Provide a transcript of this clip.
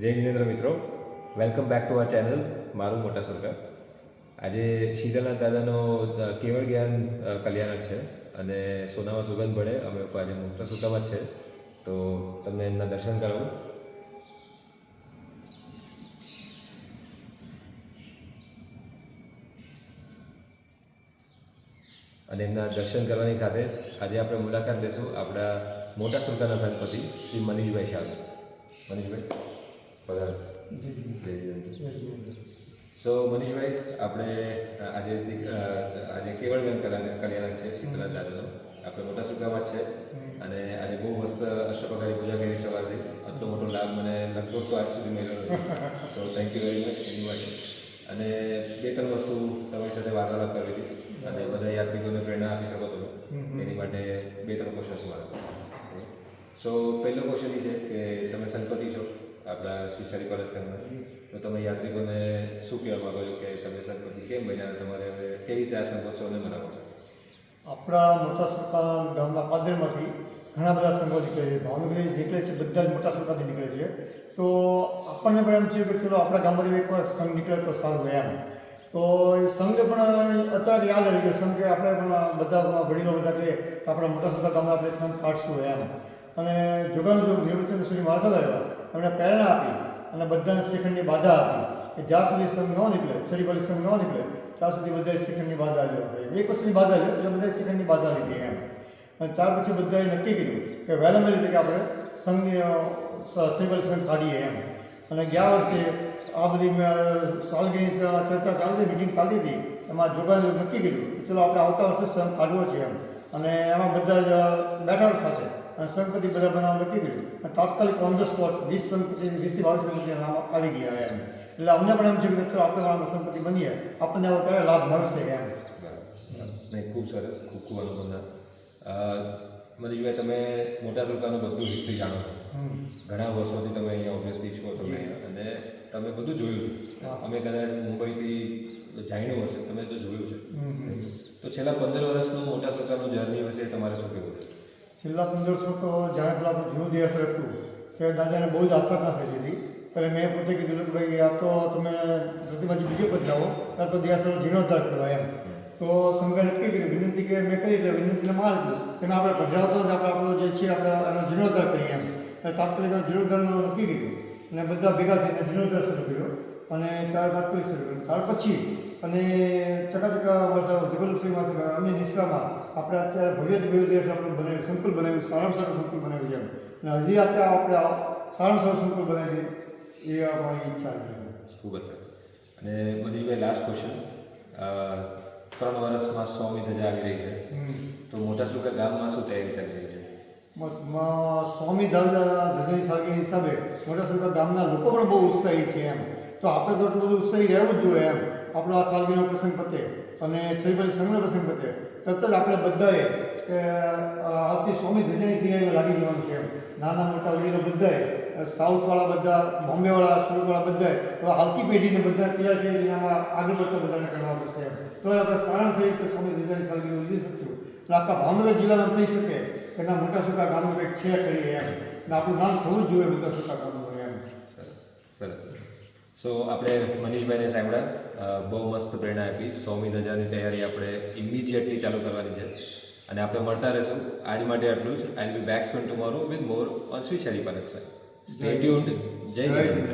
જય જિનેન્દ્ર મિત્રો, welcome back to our channel મારું મોટા સુરકા. આજે શીતલનાથ દાદાનો કેવળ જ્ઞાન કલ્યાણક છે અને સોનામાં સુગંધ ભળે અમે લોકો આજે મોટા સુરકામાં છે, તો તમને એમના દર્શન કરાવું. અને એમના દર્શન કરવાની સાથે આજે આપણે મુલાકાત લઈશું આપણા મોટા સુરકાના સંતપતિ શ્રી મનીષભાઈ શાહ. મનીષભાઈ પધારો. સો મનીષભાઈ, આપણે આજે કેવળ જ્ઞાન કલ્યાણક છે શીતલનાથ દાદાનો, આપણે મોટા સુરકામાં જ છે અને આજે બહુ મસ્ત અષ્ટપ્રકારી પૂજા કરી સવારથી. આટલો મોટો લાભ મને લગભગ તો આજ સુધી મળ્યો નથી. So thank you very much એની માટે. અને બે ત્રણ વસ્તુ તમારી સાથે વાર્તાલાપ કરવી હતી અને બધા યાત્રિકોને પ્રેરણા આપી શકો તમે એની માટે બે ત્રણ ક્વેશ્ચન્સ મારા. સો પહેલો ક્વેશ્ચન એ છે કે તમે સંતપતિ છો આપણા શ્રી શરી કોલેજ સંઘના, તો તમે યાત્રિકોને શું કહેવા માગો છો કે તમે સંતપતિ કેમ બન્યા, તમારે હવે કેવી રીતે આ સંગોત્સવને મનાવો છો? આપણા મોટા સુરકા ગામના પાદરમાંથી ઘણા બધા સંઘો નીકળે છે, ભાવનગર નીકળે છે, બધા જ મોટા સુરકાથી નીકળે છે. તો આપણને પણ એમ થયું કે ચલો આપણા ગામમાંથી એકવાર સંઘ નીકળે તો સારું એમ. તો એ સંઘને પણ અચાનક યાદ આવી ગયો સંઘ કે આપણે પણ બધા વડીલો બધા કે આપણા મોટા સુરકા ગામમાં આપણે સંઘ કાઢશું એમ. અને જોગાનુજોગ નિવૃત્તિચંદ્ર શ્રી મહારાજ આવ્યા, એમણે પ્રેરણા આપી અને બધાને શ્રીખંડની બાધા આપી કે જ્યાં સુધી સંઘ ન નીકળે, છરીવાળી સંઘ ન નીકળે ત્યાં સુધી બધાએ શ્રીખંડની બાધા લ્યો. એક વર્ષની બાધા લ્યો એટલે બધાએ શ્રીખંડની બાધા લીધી એમ. અને ત્યાર પછી બધાએ નક્કી કર્યું કે વહેલા વહેલી તકે આપણે સંઘની છરીવાળી સંઘ કાઢીએ એમ. અને ગયા વર્ષે આ બધી સાલગીરી ચર્ચા ચાલતી, મિટિંગ ચાલતી હતી, એમાં જોગાનુજોગ નક્કી કર્યું કે ચલો આપણે આવતા વર્ષે સંઘ કાઢવો છે એમ. અને એમાં બધા જ બેઠા સાથે અને સંઘપતિ બધા બનાવવાનું નક્કી કર્યું અને તાત્કાલિક ઓન ધ સ્પોટ 20થી 22 સંઘપતિના નામ આવી ગયા એમ. એટલે અમને પણ એમ થયું કે ચલો આપણે પણ સંઘપતિ બનીએ, આપણને હવે ક્યારે લાભ મળશે એમ. નહીં, ખૂબ સરસ, ખૂબ ખૂબ અનુભવના. મનીષભાઈ, તમે મોટા સુરકાનું બધું હિસ્ટ્રી જાણો છો, ઘણા વર્ષોથી તમે અહીંયા ઓબ્વિયસલી છો તમે, અને તમે બધું જોયું છે. અમે કદાચ મુંબઈથી જાણ્યું હશે, તમે તો જોયું છે. તો છેલ્લા 15 વર્ષનું મોટા સુરકાનું જર્ની વિશે તમારે શું કહેવું છે? છેલ્લા 15 વર્ષ તો જાણે પેલા આપણું જૂનું દેશર હતું કે દાદાને બહુ જ આશા ના થઈ હતી. ત્યારે મેં પોતે કીધું કે ભાઈ આ તો તમે પ્રતિમાજી બીજે પધરાવો, ત્યાં તો દેશરનો જીર્ણોદ્ધાર કરવા એમ. તો સંઘે નક્કી કર્યું, વિનંતી કે મેં કરી એટલે વિનંતીને માન કે આપણે પધરાવતો જ આપણે આપણો જે છે આપણે એનો જીર્ણોદ્ધાર કરીએ એમ. એટલે તાત્કાલિક જીર્ણોદ્ધારનો નક્કી કર્યું અને બધા ભેગા થઈને જીર્ણોદ્ધાર શરૂ કર્યો અને ત્યારે તાત્કાલિક શરૂ કર્યું. ત્યાર પછી અને ચકાચકા વર્ષ જગલસિંહ માસે અમે નિશ્રામાં આપણે અત્યારે ભવ્ય દેશ આપણે બનાવ્યું, સંકુલ બનાવ્યું, સારામાં સારું સંકુલ બનાવ્યું છે એમ. અને હજી અત્યારે આપણે સારામાં સારું સંકુલ બનાવીએ એ અમારી ઈચ્છા છે. ખૂબ જ સરસ. અને મનીષભાઈ, લાસ્ટ ક્વેશ્ચન. 3 વર્ષમાં 100મી ધજા આવી રહી છે, તો મોટા સુરકા ગામમાં શું તૈયારી ચાલી રહી છે? સ્વામી ધજાની સાલગીરી હિસાબે મોટા સુરકા ગામના લોકો પણ બહુ ઉત્સાહી છે એમ. તો આપણે તો એટલું બધું ઉત્સાહી રહેવું જ જોઈએ એમ. આપણો આ સાલગીરીનો પ્રસંગ પતે અને છરીવાળી સંઘનો પ્રસંગ પતે તરત જ આપણે બધાએ આવતી સ્વામી ધજાની તૈયારીમાં લાગી જવાનું છે એમ. નાના મોટા વડીલો બધાએ, સાઉથવાળા બધા, બોમ્બેવાળા, સુરતવાળા બધાએ હવે આવતી પેઢીને બધા તૈયાર કરીને આમાં આગળ પડતા બધાને કરવા પડશે એમ. તો આપણે સારામાં સારી રીતે સ્વામી ધજાની સાલગીરી ઉજવી શકશું. એટલે આખા ભાવનગર જિલ્લામાં થઈ શકે કે ના મોટા સુરકા ગામનું કંઈક છે કરીએ એમ. અને આપણું નામ થવું જ જોઈએ મોટા સુરકા ગામનું એમ. સરસ. સો આપણે મનીષભાઈને સાંભળ્યા, બહુ મસ્ત પ્રેરણા આપી. 100મી ધજાની તૈયારી આપણે ઇમિડિયેટલી ચાલુ કરવાની છે અને આપણે મળતા રહીશું. આજ માટે આટલું જ. I will be back soon tomorrow with more on Shri Shari college. Stay tuned. Jai Hind.